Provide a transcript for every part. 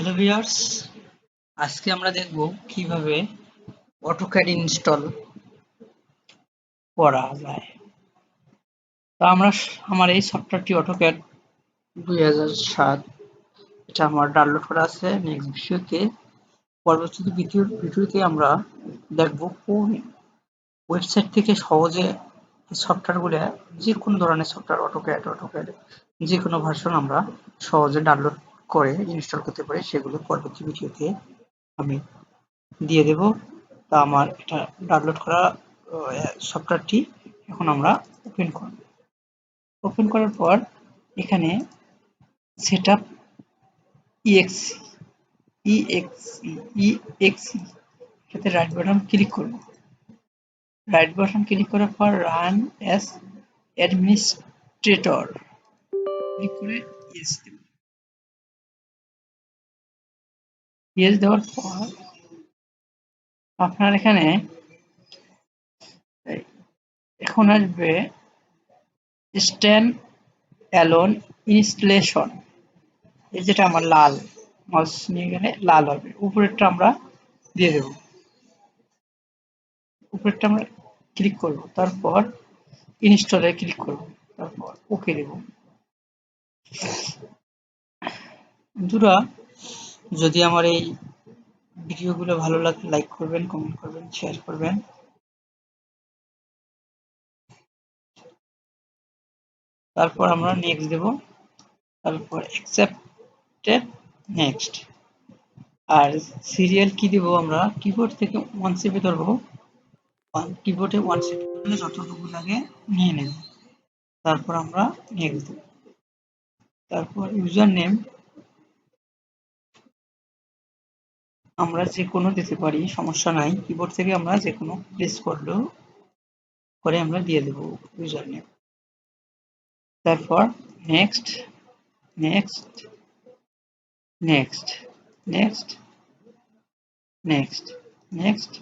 Hello viewers, আজকে আমরা দেখব কিভাবে অটোক্যাড ইনস্টল করা যায়। তো আমার এই সফটওয়্যারটি অটোক্যাড 2007 এটা আমার ডাউনলোড করা আছে। নেক্সট পরবর্তী ভিডিওতে আমরা দেখব কোন ওয়েবসাইট থেকে সহজে সফটওয়্যারগুলো, যে কোনো ধরনের সফটওয়্যার অটোক্যাড যে কোনো ভার্সন আমরা সহজে ডাউনলোড করে ইনস্টল করতে পারি। সেগুলো পরবর্তী ভিডিওতে আমি দিয়ে দেব। তা আমার এটা ডাউনলোড করা সফটওয়্যারটি এখন আমরা ওপেন করব। ওপেন করার পর এখানে সেটআপ ইএক্সই এটাতে রাইট বাটন ক্লিক করব। রাইট বাটন ক্লিক করার পর রান অ্যাজ অ্যাডমিনিস্ট্রেটর ক্লিক করে ইয়েস দেব। ইয়েস দেওয়ার পর আপনার এখানে এখন আসবে স্ট্যান্ড অ্যালোন ইনস্টলেশন। এই যেটা আমার লাল মাউস নিয়ে গেলে লাল হবে, উপরেরটা আমরা দিয়ে দেব। উপরেরটা আমরা ক্লিক করব, তারপর ইনস্টলে ক্লিক করব, তারপর ওকে দেব। বন্ধুরা, যদি আমার এই ভিডিওগুলো ভালো লাগে লাইক করবেন, কমেন্ট করবেন, শেয়ার করবেন। তারপর আমরা নেক্সট দেব, তারপর অ্যাকসেপ্টেড, নেক্সট। আর সিরিয়াল কি দেব, আমরা কিবোর্ড থেকে 1 চেপে ধরবো, কিবোর্ডে 1 চেপে ধরলে যতটুকু লাগে নিয়ে নেব। তারপর আমরা নেক্সট দেব। তারপর ইউজার নেম আমরা যে কোনো দিতে পারি, সমস্যা নাই। কিবোর্ড থেকে আমরা যে কোনো প্রেস করলেও করে আমরা দিয়ে দেব ইউজার নেম। তারপর next, next, next, next, next, next.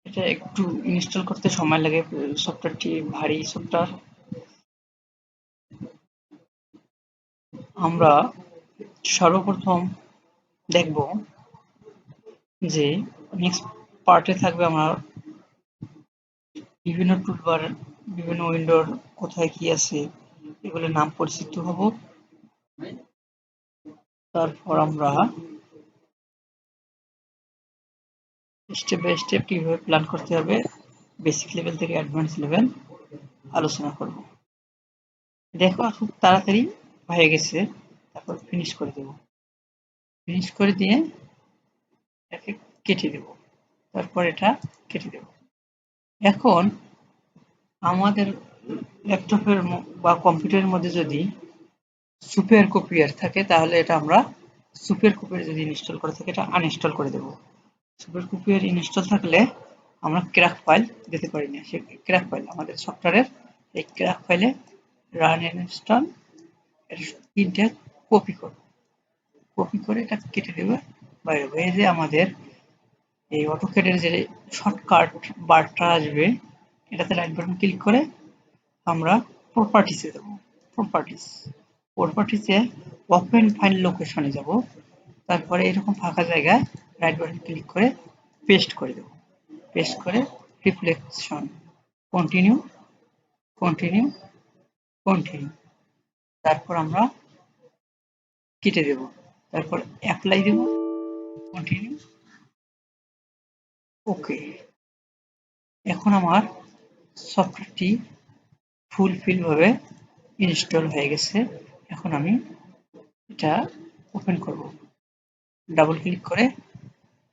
এটা একটু ইনস্টল করতে সময় লাগে, সফটওয়্যারটি ভারী সফটওয়্যার। আমরা সর্বপ্রথম দেখব যে নেক্সট পার্টে থাকবে আমার বিভিন্ন টুলবার, বিভিন্ন উইন্ডোর কোথায় কি আছে এগুলোর নাম পরিচিত হব। তারপর আমরা স্টেপ বাই স্টেপ কিভাবে প্ল্যান করতে হবে বেসিক লেভেল থেকে অ্যাডভান্স লেভেল আলোচনা করব। দেখো খুব তাড়াতাড়ি হয়ে গেছে। তারপর ফিনিশ করে দেব। ফিনিশ করে দিয়ে এটাকে কেটে দেব। তারপর এটা কেটে দেব। এখন আমাদের ল্যাপটপের বা কম্পিউটারের মধ্যে যদি সুপার কপিয়ার থাকে, তাহলে এটা আমরা সুপার কপিয়ার যদি ইনস্টল করে থাকে এটা আনইনস্টল করে দেব। সুপার কপিয়ার ইনস্টল থাকলে আমরা ক্র্যাক ফাইল দিতে পারি না। সে ক্র্যাক ফাইল আমাদের সফটওয়্যারের এই ক্র্যাক ফাইলে রান ইনস্টল তিনটে কপি করব। কপি করে এটা কেটে দেবে বাইরে। এই যে আমাদের এই অটোক্যাডের যে শর্টকাট বারটা আসবে, এটাতে রাইট বাটন ক্লিক করে আমরা প্রপার্টিসে যাব। প্রপার্টিসে ওপেন ফাইল লোকেশনে যাব। তারপরে এরকম ফাঁকা জায়গায় রাইট বাটন ক্লিক করে পেস্ট করে দেব। পেস্ট করে রিফ্লেকশন, কন্টিনিউ, কন্টিনিউ, কন্টিনিউ। তারপর আমরা কেটে দেব। তারপর অ্যাপ্লাই দেব, কন্টিনিউ, ওকে। এখন আমার সফটওয়্যারটি ফুলফিল ভাবে ইনস্টল হয়ে গেছে। এখন আমি এটা ওপেন করব। ডাবল ক্লিক করে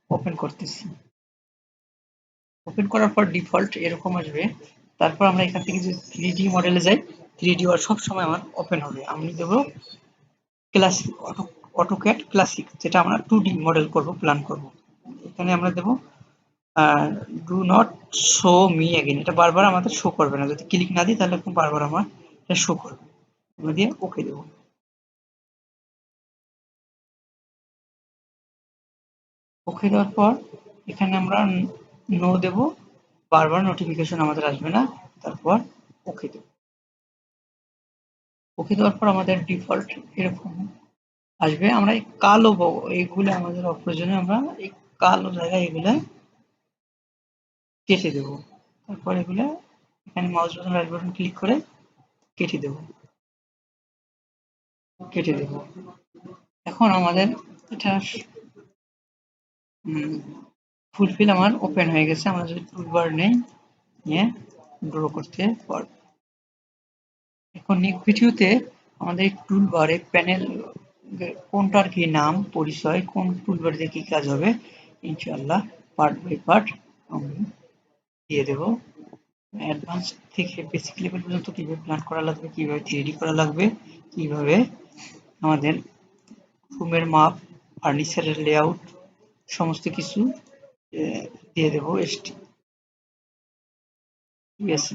ওপেন করতেছি। ওপেন করার পর ডিফল্ট এরকম আসবে। তারপর আমরা এখান থেকে যদি 3D মডেলে যাই, 3D সব সময় আমার ওপেন হবে। আমি দেব ক্লাসিক, অটোক্যাড ক্লাসিক, যেটা আমরা 2D মডেল করব, প্ল্যান করব। এখানে আমরা দেব do not show me again. এটা বারবার আমাদের শো করবে না, যদি ক্লিক না দিই তাহলে বারবার আমার এটা শো করবে। আমরা দিয়ে ওকে দেব। ওকে দেওয়ার পর এখানে আমরা নো দেব, বারবার নোটিফিকেশন আমাদের আসবে না। তারপর ওকে দেব। ওকে দেওয়ার পর আমাদের ডিফল্ট এরকম আসবে। আমরা এই কালো এইগুলো আমাদের অপ্রয়োজনীয়, আমরা এই কালো জায়গায় এগুলা কেটে দেব। তারপর এগুলা এখানে mouse button right button click করে কেটে দেব, কেটে দেব। এখন আমাদের এটা ফুলফিল আমার ওপেন হয়ে গেছে। আমরা যদি টুলবার নেই, নিয়ে ড্র করতে পারব। এখন নেক্সট ভিডিওতে আমাদের টুলবারে প্যানেল কোনটার কি নাম, পরিচয়, কোন টুলবার দিয়ে কি কাজ হবে, ইনশাআল্লাহ পার্ট বাই পার্ট আমি দিয়ে দেব। অ্যাডভান্স থেকে বেসিক লেভেল পর্যন্ত কিভাবে প্ল্যান করা লাগবে, কিভাবে থ্রিডি করা লাগবে, কিভাবে আমাদের রুমের মাপ, ফার্নিচারের লেআউট সমস্ত কিছু দিয়ে দেবো। ঠিক আছে।